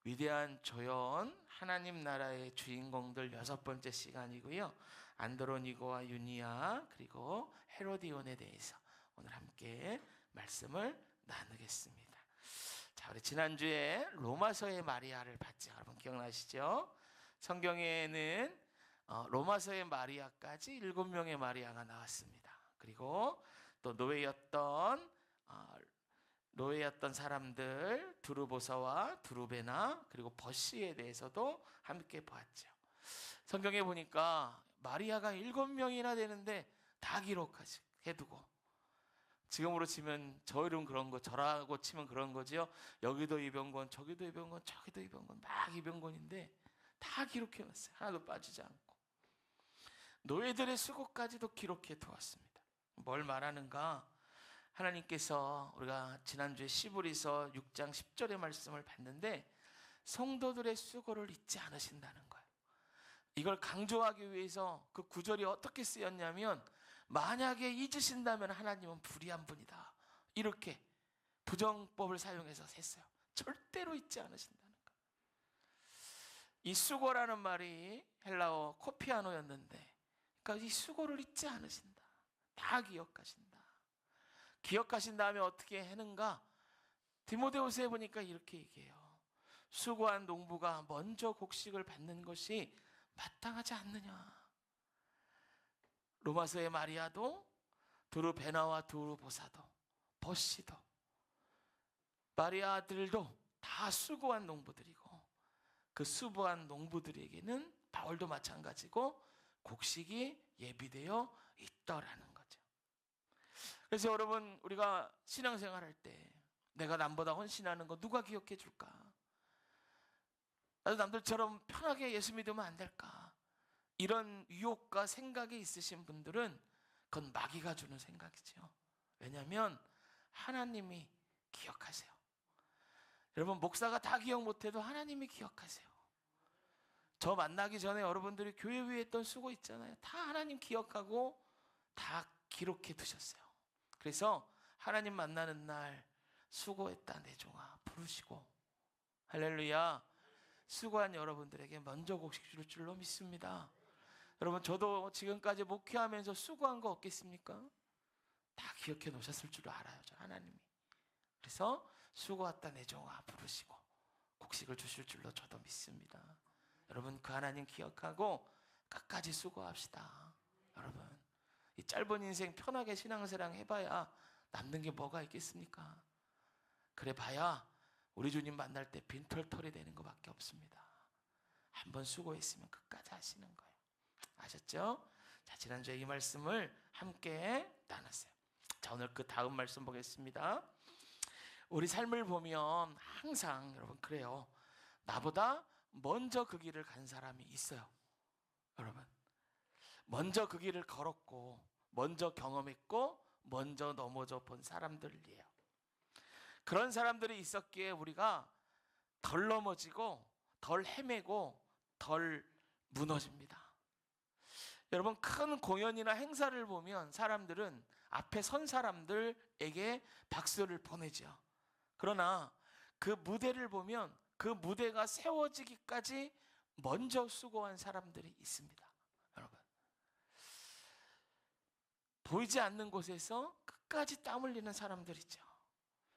위대한 조연 하나님 나라의 주인공들 6번째 시간이고요. 안드로니고와 유니아 그리고 헤로디온에 대해서 오늘 함께 말씀을 나누겠습니다. 자, 우리 지난주에 로마서의 마리아를 봤죠. 여러분 기억나시죠? 성경에는 로마서의 마리아까지 7명의 마리아가 나왔습니다. 그리고 또 노예였던 사람들 두르보사와 두루베나 그리고 버시에 대해서도 함께 보았죠. 성경에 보니까 마리아가 7명이나 되는데 다 기록해두고, 지금으로 치면 저 이름 그런 거, 저라고 치면 그런 거죠. 여기도 이병건, 저기도 이병건, 저기도 이병건, 막 이병건인데 다 기록해놨어요. 하나도 빠지지 않고. 노예들의 수고까지도 기록해 두었습니다. 뭘 말하는가? 하나님께서 우리가 지난주에 시브리서 6장 10절의 말씀을 봤는데 성도들의 수고를 잊지 않으신다는 거예요. 이걸 강조하기 위해서 그 구절이 어떻게 쓰였냐면, 만약에 잊으신다면 하나님은 불의한 분이다, 이렇게 부정법을 사용해서 했어요. 절대로 잊지 않으신다는 거예요. 이 수고라는 말이 헬라어 코피아노였는데, 그러니까 이 수고를 잊지 않으신다, 다 기억하신다. 기억하신 다음에 어떻게 하는가? 디모데후서에 보니까 이렇게 얘기해요. 수고한 농부가 먼저 곡식을 받는 것이 마땅하지 않느냐. 로마서의 마리아도, 두루베나와 두루보사도, 버시도, 마리아들도 다 수고한 농부들이고, 그 수고한 농부들에게는 바울도 마찬가지고 곡식이 예비되어 있더라는 거죠. 그래서 여러분, 우리가 신앙생활 할 때 내가 남보다 헌신하는 거 누가 기억해 줄까? 나도 남들처럼 편하게 예수 믿으면 안 될까? 이런 유혹과 생각이 있으신 분들은 그건 마귀가 주는 생각이죠. 왜냐하면 하나님이 기억하세요. 여러분, 목사가 다 기억 못해도 하나님이 기억하세요. 저 만나기 전에 여러분들이 교회 위에 했던 수고 있잖아요. 다 하나님 기억하고 다 기록해 두셨어요. 그래서 하나님 만나는 날 수고했다 내 종아 부르시고, 할렐루야, 수고한 여러분들에게 먼저 곡식 줄 줄로 믿습니다. 여러분, 저도 지금까지 목회하면서 수고한 거 없겠습니까? 다 기억해 놓으셨을 줄 알아요, 저 하나님이. 그래서 수고했다 내 종아 부르시고 곡식을 주실 줄로 저도 믿습니다. 여러분, 그 하나님 기억하고 끝까지 수고합시다. 여러분, 이 짧은 인생 편하게 신앙생활 해봐야 남는 게 뭐가 있겠습니까? 그래 봐야 우리 주님 만날 때 빈털털이 되는 것밖에 없습니다. 한번 수고했으면 끝까지 하시는 거예요. 아셨죠? 자, 지난주에 이 말씀을 함께 나눴어요. 자, 오늘 그 다음 말씀 보겠습니다. 우리 삶을 보면 항상 여러분 그래요. 나보다 먼저 그 길을 간 사람이 있어요. 여러분, 먼저 그 길을 걸었고, 먼저 경험했고, 먼저 넘어져 본 사람들이에요. 그런 사람들이 있었기에 우리가 덜 넘어지고, 덜 헤매고, 덜 무너집니다. 여러분, 큰 공연이나 행사를 보면 사람들은 앞에 선 사람들에게 박수를 보내죠. 그러나 그 무대를 보면 그 무대가 세워지기까지 먼저 수고한 사람들이 있습니다. 여러분, 보이지 않는 곳에서 끝까지 땀 흘리는 사람들이죠.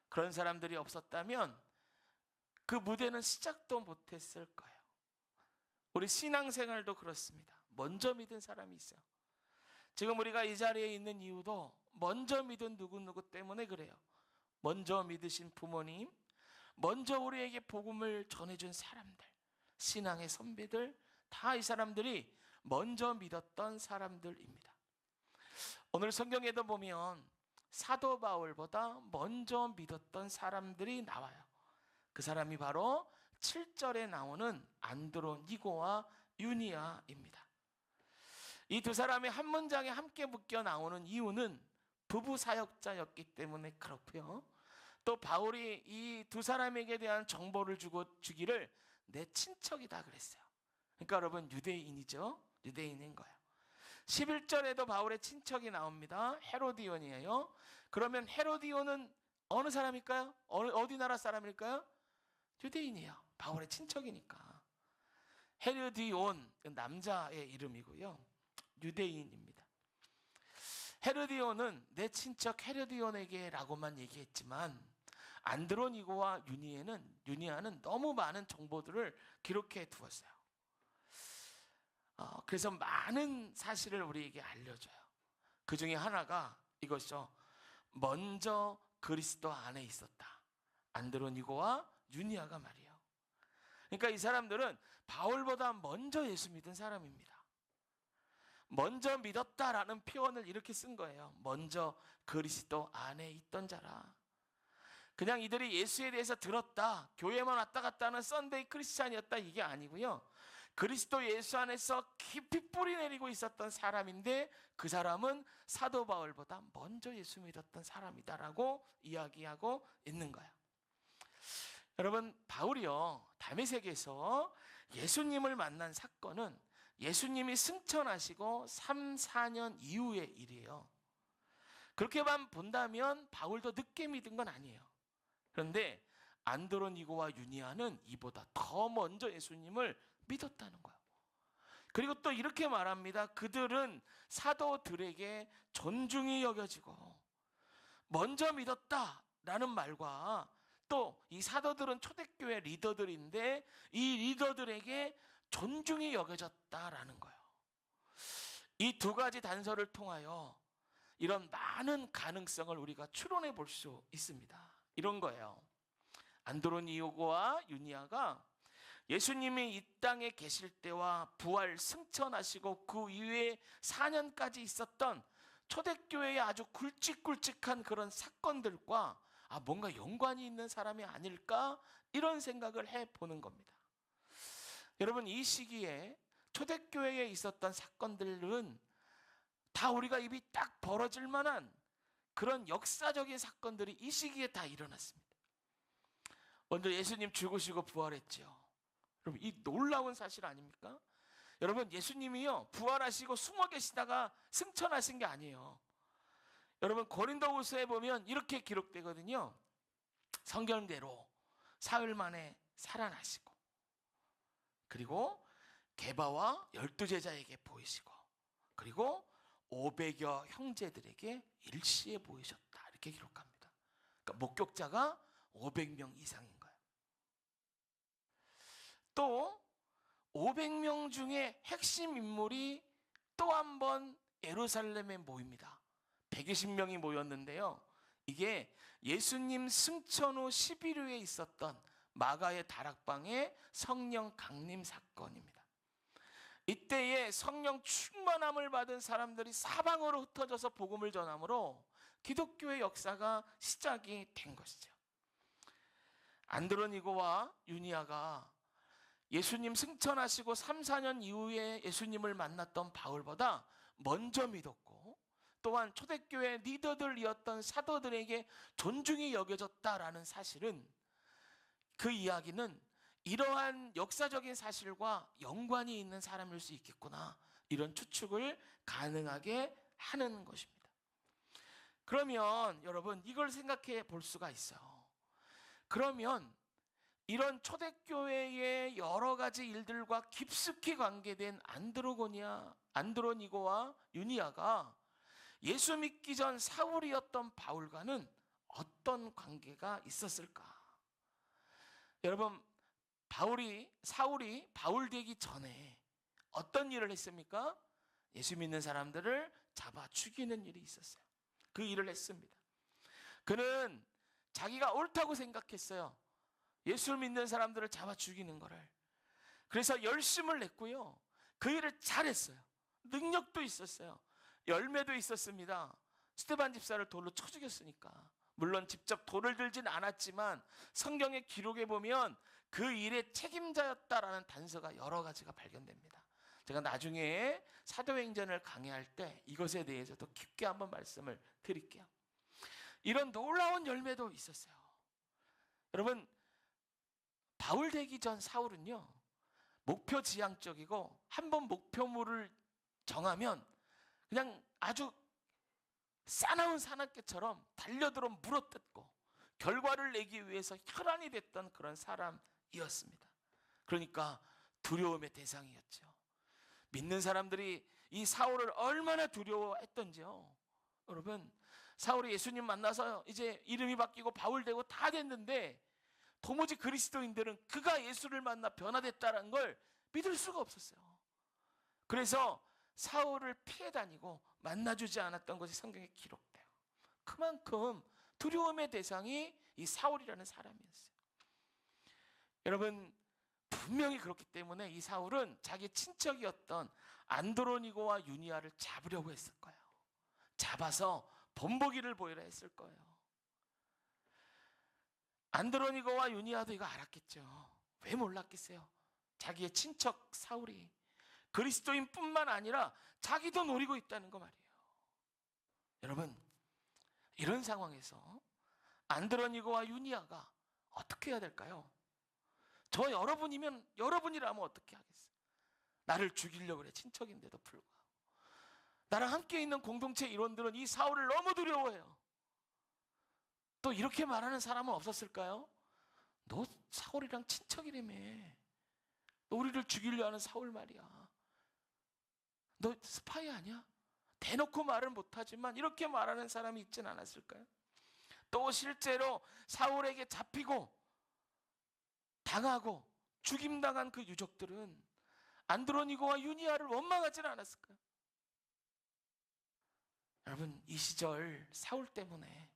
그런 사람들이 없었다면 그 무대는 시작도 못했을 거예요. 우리 신앙생활도 그렇습니다. 먼저 믿은 사람이 있어요. 지금 우리가 이 자리에 있는 이유도 먼저 믿은 누구누구 때문에 그래요. 먼저 믿으신 부모님, 먼저 우리에게 복음을 전해준 사람들, 신앙의 선배들, 다 이 사람들이 먼저 믿었던 사람들입니다. 오늘 성경에도 보면 사도 바울보다 먼저 믿었던 사람들이 나와요. 그 사람이 바로 7절에 나오는 안드로니고와 유니아입니다. 이 두 사람이 한 문장에 함께 묶여 나오는 이유는 부부 사역자였기 때문에 그렇고요. 또 바울이 이 두 사람에게 대한 정보를 주기를 내 친척이다 그랬어요. 그러니까 여러분, 유대인이죠. 유대인인 거예요. 11절에도 바울의 친척이 나옵니다. 헤로디온이에요. 그러면 헤로디온은 어느 사람일까요? 어디 나라 사람일까요? 유대인이에요. 바울의 친척이니까. 헤르디온, 남자의 이름이고요, 유대인입니다. 헤르디온은 내 친척 헤르디온에게 라고만 얘기했지만 안드로니고와 유니아는 너무 많은 정보들을 기록해 두었어요. 그래서 많은 사실을 우리에게 알려줘요. 그 중에 하나가 이것이죠. 먼저 그리스도 안에 있었다. 안드로니고와 유니아가 말이에요. 그러니까 이 사람들은 바울보다 먼저 예수 믿은 사람입니다. 먼저 믿었다라는 표현을 이렇게 쓴 거예요. 먼저 그리스도 안에 있던 자라. 그냥 이들이 예수에 대해서 들었다, 교회만 왔다 갔다 하는 썬데이 크리스찬이었다, 이게 아니고요. 그리스도 예수 안에서 깊이 뿌리 내리고 있었던 사람인데 그 사람은 사도 바울보다 먼저 예수 믿었던 사람이다라고 이야기하고 있는 거예요. 여러분, 바울이요, 다메섹에서 예수님을 만난 사건은 예수님이 승천하시고 3, 4년 이후의 일이에요. 그렇게만 본다면 바울도 늦게 믿은 건 아니에요. 그런데 안드로니고와 유니아는 이보다 더 먼저 예수님을 믿었다는 거예요. 그리고 또 이렇게 말합니다. 그들은 사도들에게 존중이 여겨지고, 먼저 믿었다라는 말과 또 이 사도들은 초대교회 리더들인데 이 리더들에게 존중이 여겨졌다라는 거예요. 이 두 가지 단서를 통하여 이런 많은 가능성을 우리가 추론해 볼 수 있습니다. 이런 거예요. 안드로니고와 유니아가 예수님이 이 땅에 계실 때와 부활 승천하시고 그 이후에 4년까지 있었던 초대교회의 아주 굵직굵직한 그런 사건들과 뭔가 연관이 있는 사람이 아닐까, 이런 생각을 해보는 겁니다. 여러분, 이 시기에 초대교회에 있었던 사건들은 다 우리가 입이 딱 벌어질 만한 그런 역사적인 사건들이 이 시기에 다 일어났습니다. 먼저 예수님 죽으시고 부활했죠. 여러분, 이 놀라운 사실 아닙니까? 여러분, 예수님이요, 부활하시고 숨어 계시다가 승천하신 게 아니에요. 여러분, 고린도후서에 보면 이렇게 기록되거든요. 성경대로 사흘 만에 살아나시고, 그리고 게바와 12제자에게 보이시고, 그리고 500여 형제들에게 일시에 보이셨다, 이렇게 기록합니다. 그러니까 목격자가 500명 이상인 거예요. 또 500명 중에 핵심 인물이 또 한 번 예루살렘에 모입니다. 120명이 모였는데요, 이게 예수님 승천 후 11일에 있었던 마가의 다락방의 성령 강림 사건입니다. 이때에 성령 충만함을 받은 사람들이 사방으로 흩어져서 복음을 전함으로 기독교의 역사가 시작이 된 것이죠. 안드로니고와 유니아가 예수님 승천하시고 3, 4년 이후에 예수님을 만났던 바울보다 먼저 믿었고, 또한 초대교회 리더들이었던 사도들에게 존중이 여겨졌다라는 사실은, 그 이야기는 이러한 역사적인 사실과 연관이 있는 사람일 수 있겠구나, 이런 추측을 가능하게 하는 것입니다. 그러면 여러분, 이걸 생각해 볼 수가 있어요. 그러면 이런 초대교회의 여러 가지 일들과 깊숙이 관계된 안드로니고와 유니아가 예수 믿기 전 사울이었던 바울과는 어떤 관계가 있었을까? 여러분, 사울이 바울 되기 전에 어떤 일을 했습니까? 예수 믿는 사람들을 잡아 죽이는 일이 있었어요. 그 일을 했습니다. 그는 자기가 옳다고 생각했어요. 예수를 믿는 사람들을 잡아 죽이는 거를. 그래서 열심을 냈고요, 그 일을 잘했어요. 능력도 있었어요. 열매도 있었습니다. 스데반 집사를 돌로 쳐 죽였으니까. 물론 직접 돌을 들진 않았지만 성경의 기록에 보면 그 일의 책임자였다라는 단서가 여러 가지가 발견됩니다. 제가 나중에 사도행전을 강의할 때 이것에 대해서도 깊게 한번 말씀을 드릴게요. 이런 놀라운 열매도 있었어요. 여러분, 바울 되기 전 사울은요, 목표 지향적이고 한번 목표물을 정하면 그냥 아주 싸나운 사납개처럼 달려들어 물어뜯고 결과를 내기 위해서 혈안이 됐던 그런 사람이었습니다. 그러니까 두려움의 대상이었죠. 믿는 사람들이 이 사울을 얼마나 두려워했던지요. 여러분, 사울이 예수님 만나서 이제 이름이 바뀌고 바울 되고 다 됐는데 도무지 그리스도인들은 그가 예수를 만나 변화됐다는 걸 믿을 수가 없었어요. 그래서 사울을 피해 다니고 만나주지 않았던 것이 성경에 기록돼요. 그만큼 두려움의 대상이 이 사울이라는 사람이었어요. 여러분, 분명히 그렇기 때문에 이 사울은 자기 친척이었던 안드로니고와 유니아를 잡으려고 했을 거예요. 잡아서 본보기를 보이려 했을 거예요. 안드로니고와 유니아도 이거 알았겠죠. 왜 몰랐겠어요? 자기의 친척 사울이 그리스도인뿐만 아니라 자기도 노리고 있다는 거 말이에요. 여러분, 이런 상황에서 안드로니고와 유니아가 어떻게 해야 될까요? 저 여러분이면, 여러분이라면 어떻게 하겠어요? 나를 죽이려고 그래, 친척인데도 불구하고. 나랑 함께 있는 공동체 일원들은 이 사울을 너무 두려워해요. 또 이렇게 말하는 사람은 없었을까요? 너 사울이랑 친척이라며. 너 우리를 죽이려 하는 사울 말이야. 너 스파이 아니야? 대놓고 말은 못하지만 이렇게 말하는 사람이 있진 않았을까요? 또 실제로 사울에게 잡히고 당하고 죽임당한 그 유족들은 안드로니고와 유니아를 원망하지는 않았을까요? 여러분, 이 시절 사울 때문에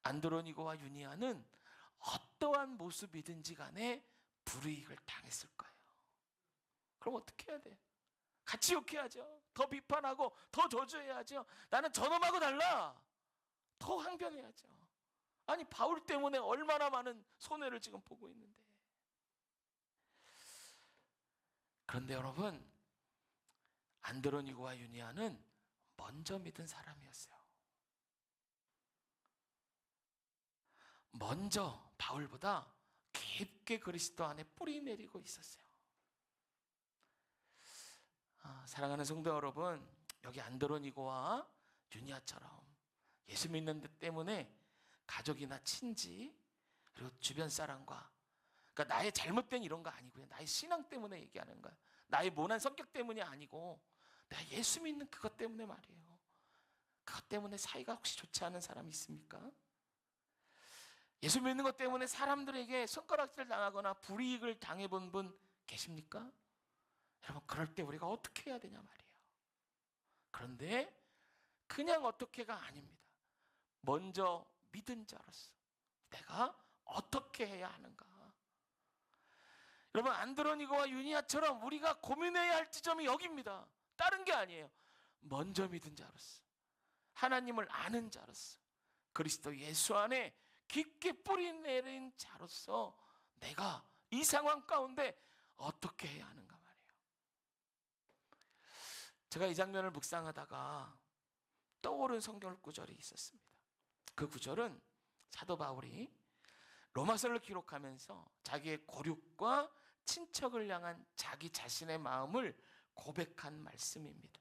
안드로니고와 유니아는 어떠한 모습이든지 간에 불이익을 당했을 거예요. 그럼 어떻게 해야 돼? 같이 욕해야죠. 더 비판하고 더 저주해야죠. 나는 저놈하고 달라. 더 항변해야죠. 아니, 바울 때문에 얼마나 많은 손해를 지금 보고 있는데. 그런데 여러분, 안드로니고와 유니아는 먼저 믿은 사람이었어요. 먼저 바울보다 깊게 그리스도 안에 뿌리 내리고 있었어요. 사랑하는 성도 여러분, 여기 안드로니고와 유니아처럼 예수 믿는 데 때문에 가족이나 친지 그리고 주변 사람과, 그러니까 나의 잘못된 이런 거 아니고요, 나의 신앙 때문에 얘기하는 거야. 나의 모난 성격 때문이 아니고 내가 예수 믿는 그것 때문에 말이에요. 그것 때문에 사이가 혹시 좋지 않은 사람이 있습니까? 예수 믿는 것 때문에 사람들에게 손가락질 당하거나 불이익을 당해본 분 계십니까? 여러분, 그럴 때 우리가 어떻게 해야 되냐 말이에요. 그런데 그냥 어떻게가 아닙니다. 먼저 믿은 자로서 내가 어떻게 해야 하는가. 여러분, 안드로니고와 유니아처럼 우리가 고민해야 할 지점이 여기입니다. 다른 게 아니에요. 먼저 믿은 자로서, 하나님을 아는 자로서, 그리스도 예수 안에 깊게 뿌리 내린 자로서 내가 이 상황 가운데 어떻게 해야 하는가 말이에요. 제가 이 장면을 묵상하다가 떠오른 성경 구절이 있었습니다. 그 구절은 사도 바울이 로마서를 기록하면서 자기의 고륙과 친척을 향한 자기 자신의 마음을 고백한 말씀입니다.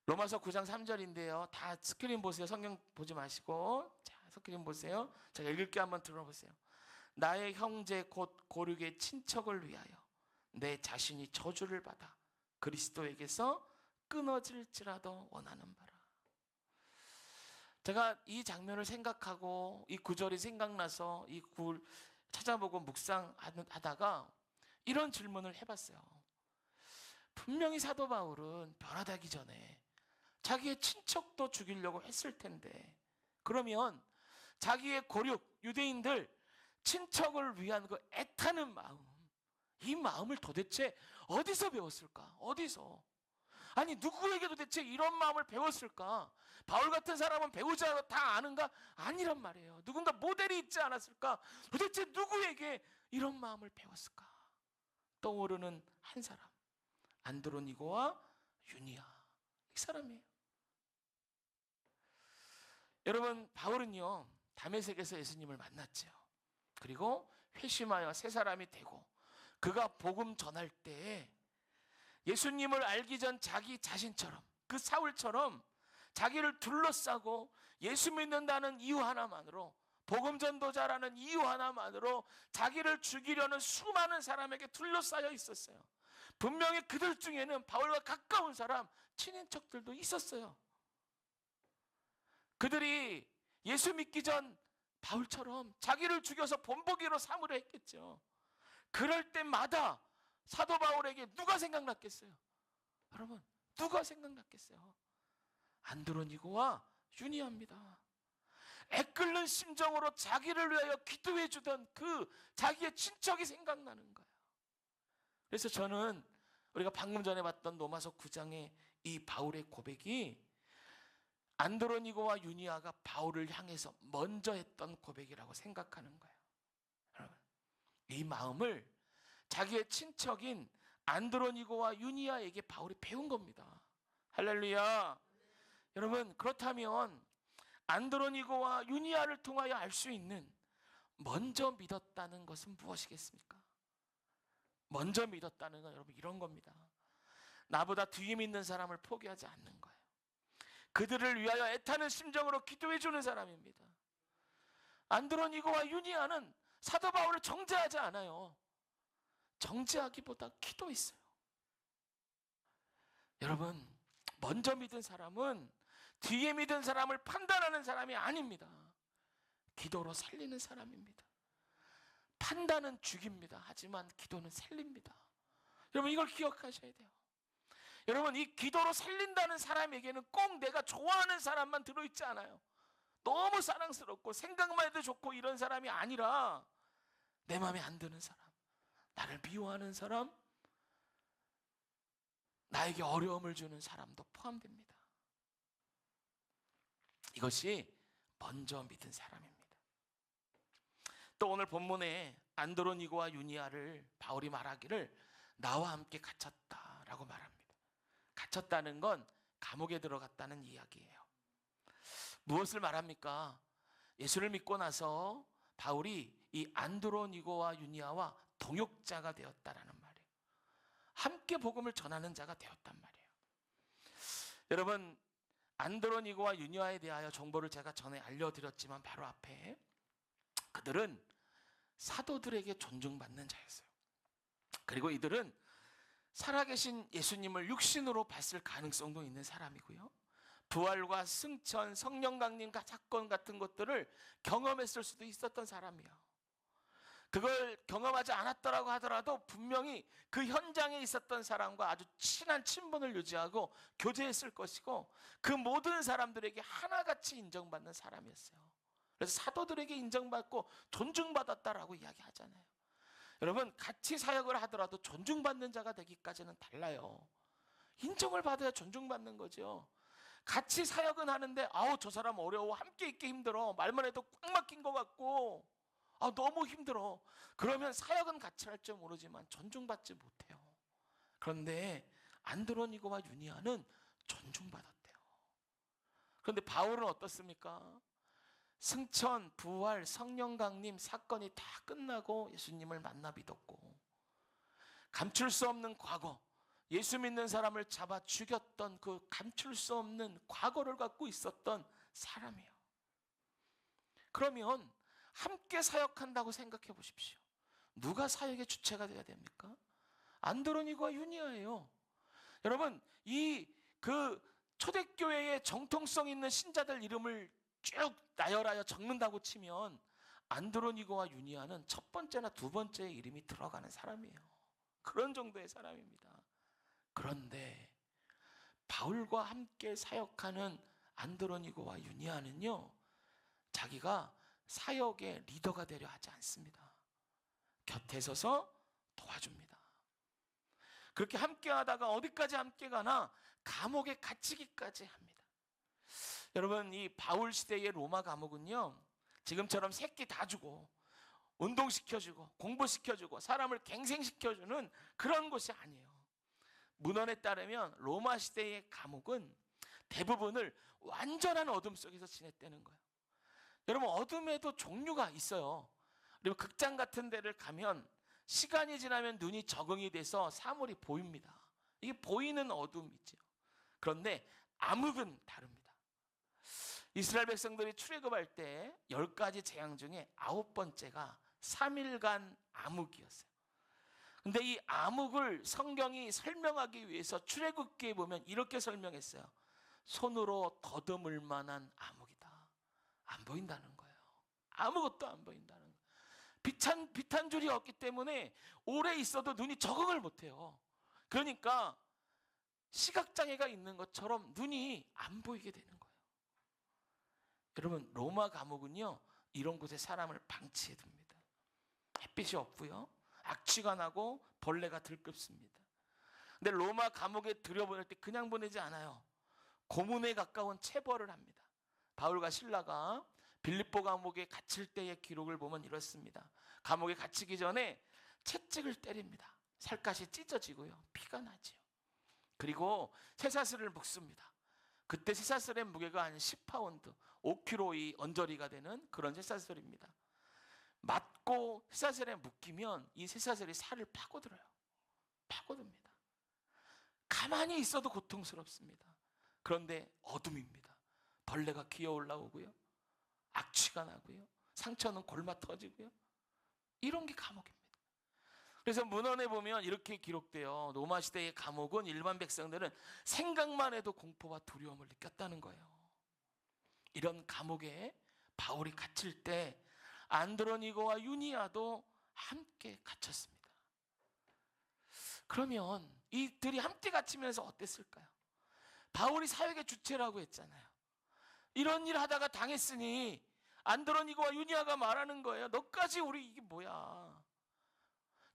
로마서 9장 3절인데요. 다 스크린 보세요. 성경 보지 마시고. 자, 스크린 보세요. 제가 읽을게 한번 들어보세요. 나의 형제 곧 고륙의 친척을 위하여 내 자신이 저주를 받아 그리스도에게서 끊어질지라도 원하는 바라. 제가 이 장면을 생각하고 이 구절이 생각나서 이 구를 찾아보고 묵상하다가 이런 질문을 해봤어요. 분명히 사도 바울은 변화되기 전에 자기의 친척도 죽이려고 했을 텐데, 그러면 자기의 고륙 유대인들 친척을 위한 그 애타는 마음, 이 마음을 도대체 어디서 배웠을까? 어디서? 아니, 누구에게 도대체 이런 마음을 배웠을까? 바울 같은 사람은 배우지 않아도 다 아는가? 아니란 말이에요. 누군가 모델이 있지 않았을까? 도대체 누구에게 이런 마음을 배웠을까? 떠오르는 한 사람, 안드로니고와 유니아, 이 사람이에요. 여러분, 바울은요 다메섹에서 예수님을 만났죠. 그리고 회심하여 새 사람이 되고 그가 복음 전할 때 예수님을 알기 전 자기 자신처럼, 그 사울처럼 자기를 둘러싸고 예수 믿는다는 이유 하나만으로 복음 전도자라는 이유 하나만으로 자기를 죽이려는 수많은 사람에게 둘러싸여 있었어요. 분명히 그들 중에는 바울과 가까운 사람, 친인척들도 있었어요. 그들이 예수 믿기 전 바울처럼 자기를 죽여서 본보기로 삼으려 했겠죠. 그럴 때마다 사도 바울에게 누가 생각났겠어요? 여러분, 누가 생각났겠어요? 안드로니고와 유니아입니다. 애끓는 심정으로 자기를 위하여 기도해 주던 그 자기의 친척이 생각나는 거예요. 그래서 저는 우리가 방금 전에 봤던 로마서 9장의 이 바울의 고백이 안드로니고와 유니아가 바울을 향해서 먼저 했던 고백이라고 생각하는 거예요. 여러분, 이 마음을 자기의 친척인 안드로니고와 유니아에게 바울이 배운 겁니다. 할렐루야. 여러분, 그렇다면 안드로니고와 유니아를 통하여 알 수 있는 먼저 믿었다는 것은 무엇이겠습니까? 먼저 믿었다는 건 여러분 이런 겁니다. 나보다 뒤에 믿는 사람을 포기하지 않는 거예요. 그들을 위하여 애타는 심정으로 기도해 주는 사람입니다. 안드로니고와 유니아는 사도 바울을 정죄하지 않아요. 정죄하기보다 기도했어요. 여러분, 먼저 믿은 사람은 뒤에 믿은 사람을 판단하는 사람이 아닙니다. 기도로 살리는 사람입니다. 판단은 죽입니다. 하지만 기도는 살립니다. 여러분, 이걸 기억하셔야 돼요. 여러분, 이 기도로 살린다는 사람에게는 꼭 내가 좋아하는 사람만 들어있지 않아요. 너무 사랑스럽고 생각만 해도 좋고 이런 사람이 아니라 내 마음에 안 드는 사람, 나를 미워하는 사람, 나에게 어려움을 주는 사람도 포함됩니다. 이것이 먼저 믿은 사람입니다. 또 오늘 본문에 안드로니고와 유니아를 바울이 말하기를 나와 함께 갇혔다라고 말합니다. 갇혔다는 건 감옥에 들어갔다는 이야기예요. 무엇을 말합니까? 예수를 믿고 나서 바울이 이 안드로니고와 유니아와 동역자가 되었다라는 말이에요. 함께 복음을 전하는 자가 되었단 말이에요. 여러분, 안드로니고와 유니아에 대하여 정보를 제가 전에 알려드렸지만 바로 앞에 그들은 사도들에게 존중받는 자였어요. 그리고 이들은 살아계신 예수님을 육신으로 봤을 가능성도 있는 사람이고요. 부활과 승천, 성령 강림 사건 같은 것들을 경험했을 수도 있었던 사람이에요. 그걸 경험하지 않았더라고 하더라도 분명히 그 현장에 있었던 사람과 아주 친한 친분을 유지하고 교제했을 것이고 그 모든 사람들에게 하나같이 인정받는 사람이었어요. 그래서 사도들에게 인정받고 존중받았다라고 이야기하잖아요. 여러분, 같이 사역을 하더라도 존중받는 자가 되기까지는 달라요. 인정을 받아야 존중받는 거죠. 같이 사역은 하는데 아우 저 사람 어려워, 함께 있기 힘들어, 말만 해도 꽉 막힌 것 같고 너무 힘들어. 그러면 사역은 같이 할 줄 모르지만 존중받지 못해요. 그런데 안드로니고와 유니아는 존중받았대요. 그런데 바울은 어떻습니까? 승천, 부활, 성령 강림 사건이 다 끝나고 예수님을 만나 믿었고 감출 수 없는 과거, 예수 믿는 사람을 잡아 죽였던 그 감출 수 없는 과거를 갖고 있었던 사람이에요. 그러면 함께 사역한다고 생각해 보십시오. 누가 사역의 주체가 되어야 됩니까? 안드로니고와 유니아예요. 여러분, 이 초대교회의 정통성 있는 신자들 이름을 쭉 나열하여 적는다고 치면 안드로니고와 유니아는 첫 번째나 두 번째 이름이 들어가는 사람이에요. 그런 정도의 사람입니다. 그런데 바울과 함께 사역하는 안드로니고와 유니아는요, 자기가 사역의 리더가 되려 하지 않습니다. 곁에 서서 도와줍니다. 그렇게 함께 하다가 어디까지 함께 가나 감옥에 갇히기까지 합니다. 여러분, 이 바울 시대의 로마 감옥은요, 지금처럼 새끼 다 주고 운동시켜주고 공부시켜주고 사람을 갱생시켜주는 그런 곳이 아니에요. 문헌에 따르면 로마 시대의 감옥은 대부분을 완전한 어둠 속에서 지냈다는 거예요. 여러분, 어둠에도 종류가 있어요. 그리고 극장 같은 데를 가면 시간이 지나면 눈이 적응이 돼서 사물이 보입니다. 이게 보이는 어둠이죠. 그런데 암흑은 다릅니다. 이스라엘 백성들이 출애굽할 때 10가지 재앙 중에 9번째가 3일간 암흑이었어요. 근데 이 암흑을 성경이 설명하기 위해서 출애굽기에 보면 이렇게 설명했어요. 손으로 더듬을 만한 암흑이다. 안 보인다는 거예요. 아무것도 안 보인다는 거예요. 빛한 줄이 없기 때문에 오래 있어도 눈이 적응을 못해요. 그러니까 시각장애가 있는 것처럼 눈이 안 보이게 되는 거예요. 여러분, 로마 감옥은요, 이런 곳에 사람을 방치해 둡니다. 햇빛이 없고요, 악취가 나고 벌레가 들끓습니다. 근데 로마 감옥에 들여보낼 때 그냥 보내지 않아요. 고문에 가까운 체벌을 합니다. 바울과 실라가 빌립보 감옥에 갇힐 때의 기록을 보면 이렇습니다. 감옥에 갇히기 전에 채찍을 때립니다. 살갗이 찢어지고요, 피가 나지요. 그리고 쇠사슬을 묶습니다. 그때 쇠사슬의 무게가 한 10파운드, 5kg의 언저리가 되는 그런 쇠사슬입니다. 맞고 쇠사슬에 묶이면 이 쇠사슬이 살을 파고들어요. 파고듭니다. 가만히 있어도 고통스럽습니다. 그런데 어둠입니다. 벌레가 기어 올라오고요, 악취가 나고요, 상처는 골마 터지고요. 이런 게 감옥입니다. 그래서 문헌에 보면 이렇게 기록돼요. 로마 시대의 감옥은 일반 백성들은 생각만 해도 공포와 두려움을 느꼈다는 거예요. 이런 감옥에 바울이 갇힐 때 안드로니고와 유니아도 함께 갇혔습니다. 그러면 이들이 함께 갇히면서 어땠을까요? 바울이 사역의 주체라고 했잖아요. 이런 일 하다가 당했으니 안드로니고와 유니아가 말하는 거예요. 너까지 우리 이게 뭐야?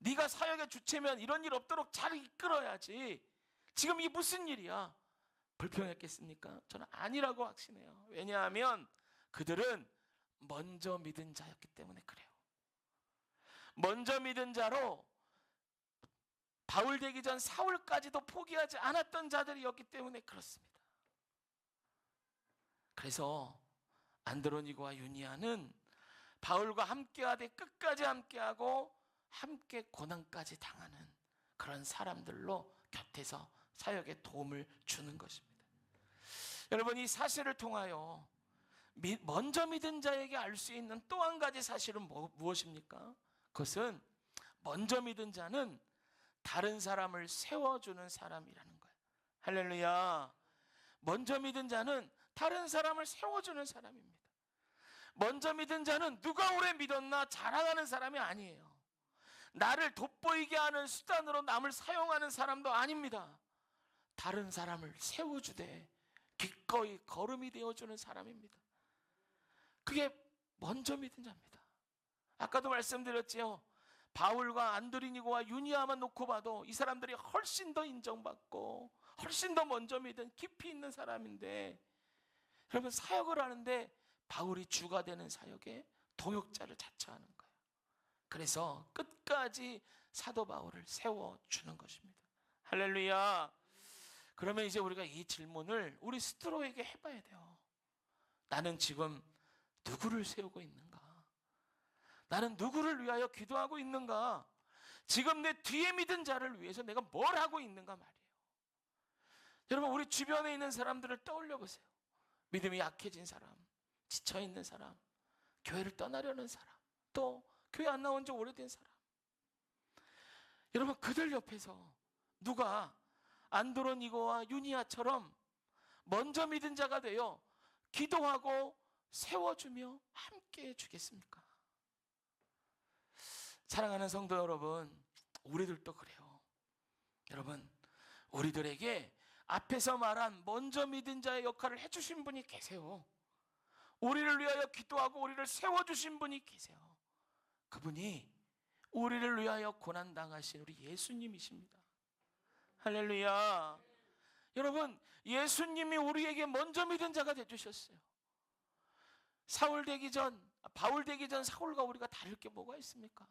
네가 사역의 주체면 이런 일 없도록 잘 이끌어야지. 지금 이게 무슨 일이야? 불평했겠습니까? 저는 아니라고 확신해요. 왜냐하면 그들은 먼저 믿은 자였기 때문에 그래요. 먼저 믿은 자로 바울 되기 전 사울까지도 포기하지 않았던 자들이었기 때문에 그렇습니다. 그래서 안드로니고와 유니아는 바울과 함께하되 끝까지 함께하고 함께 고난까지 당하는 그런 사람들로 곁에서 사역에 도움을 주는 것입니다. 여러분, 이 사실을 통하여 먼저 믿은 자에게 알 수 있는 또 한 가지 사실은 무엇입니까? 그것은 먼저 믿은 자는 다른 사람을 세워주는 사람이라는 거예요. 할렐루야. 먼저 믿은 자는 다른 사람을 세워주는 사람입니다. 먼저 믿은 자는 누가 오래 믿었나 자랑하는 사람이 아니에요. 나를 돋보이게 하는 수단으로 남을 사용하는 사람도 아닙니다. 다른 사람을 세워주되 기꺼이 걸음이 되어주는 사람입니다. 그게 먼저 믿은 자입니다. 아까도 말씀드렸지요. 바울과 안드로니고와 유니아만 놓고 봐도 이 사람들이 훨씬 더 인정받고 훨씬 더 먼저 믿은 깊이 있는 사람인데, 여러분, 사역을 하는데 바울이 주가 되는 사역에 동역자를 자처하는 거예요. 그래서 끝까지 사도 바울을 세워주는 것입니다. 할렐루야. 그러면 이제 우리가 이 질문을 우리 스스로에게 해봐야 돼요. 나는 지금 누구를 세우고 있는가? 나는 누구를 위하여 기도하고 있는가? 지금 내 뒤에 믿은 자를 위해서 내가 뭘 하고 있는가 말이에요. 여러분, 우리 주변에 있는 사람들을 떠올려 보세요. 믿음이 약해진 사람, 지쳐있는 사람, 교회를 떠나려는 사람, 또 교회 안 나온 지 오래된 사람. 여러분, 그들 옆에서 누가 안드로니고와 유니아처럼 먼저 믿은 자가 되어 기도하고 세워주며 함께 해주겠습니까? 사랑하는 성도 여러분, 우리들도 그래요. 여러분, 우리들에게 앞에서 말한 먼저 믿은 자의 역할을 해주신 분이 계세요. 우리를 위하여 기도하고 우리를 세워주신 분이 계세요. 그분이 우리를 위하여 고난당하신 우리 예수님이십니다. 할렐루야. 여러분, 예수님이 우리에게 먼저 믿은 자가 되주셨어요. 바울 되기 전 사울과 우리가 다를 게 뭐가 있습니까?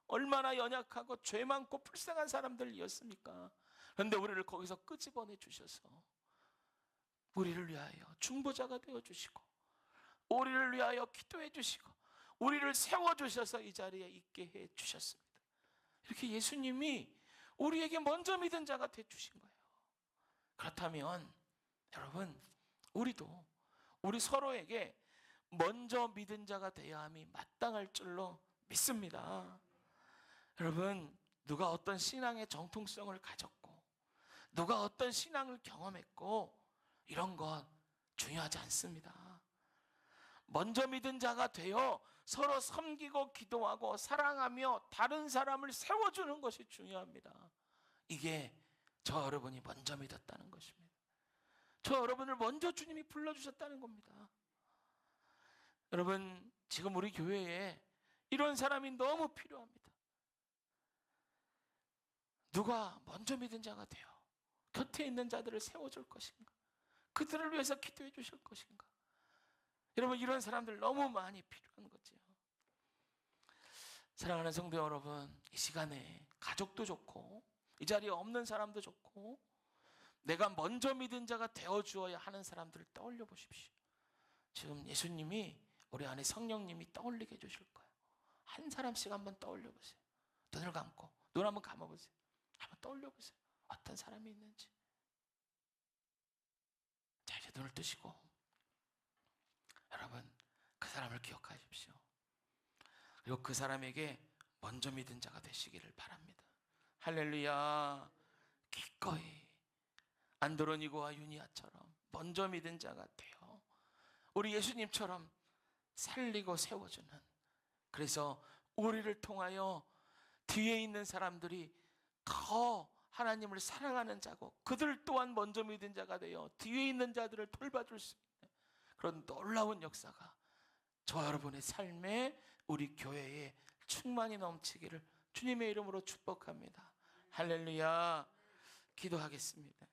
얼마나 연약하고 죄 많고 불쌍한 사람들이었습니까? 그런데 우리를 거기서 끄집어내 주셔서 우리를 위하여 중보자가 되어주시고 우리를 위하여 기도해 주시고 우리를 세워주셔서 이 자리에 있게 해주셨습니다. 이렇게 예수님이 우리에게 먼저 믿은 자가 되어주신 거예요. 그렇다면 여러분, 우리도 우리 서로에게 먼저 믿은 자가 되어야 함이 마땅할 줄로 믿습니다. 여러분, 누가 어떤 신앙의 정통성을 가졌고 누가 어떤 신앙을 경험했고 이런 것 중요하지 않습니다. 먼저 믿은 자가 되어 서로 섬기고 기도하고 사랑하며 다른 사람을 세워주는 것이 중요합니다. 이게 저 여러분이 먼저 믿었다는 것입니다. 저 여러분을 먼저 주님이 불러주셨다는 겁니다. 여러분, 지금 우리 교회에 이런 사람이 너무 필요합니다. 누가 먼저 믿은 자가 되어 곁에 있는 자들을 세워줄 것인가? 그들을 위해서 기도해 주실 것인가? 여러분, 이런 사람들 너무 많이 필요한 거죠. 사랑하는 성도 여러분, 이 시간에 가족도 좋고 이 자리에 없는 사람도 좋고 내가 먼저 믿은 자가 되어주어야 하는 사람들을 떠올려 보십시오. 지금 예수님이 우리 안에 성령님이 떠올리게 해주실 거예요. 한 사람씩 한번 떠올려 보세요. 눈을 감고 눈 한번 감아보세요. 한번 떠올려 보세요. 어떤 사람이 있는지. 자, 이제 눈을 뜨시고 여러분, 그 사람을 기억하십시오. 그리고 그 사람에게 먼저 믿은 자가 되시기를 바랍니다. 할렐루야. 기꺼이 안드로니고와 유니아처럼 먼저 믿은 자가 되어 우리 예수님처럼 살리고 세워주는, 그래서 우리를 통하여 뒤에 있는 사람들이 더 하나님을 사랑하는 자고 그들 또한 먼저 믿은 자가 되어 뒤에 있는 자들을 돌봐줄 수 있는 그런 놀라운 역사가 저 여러분의 삶에 우리 교회에 충만히 넘치기를 주님의 이름으로 축복합니다. 할렐루야. 기도하겠습니다.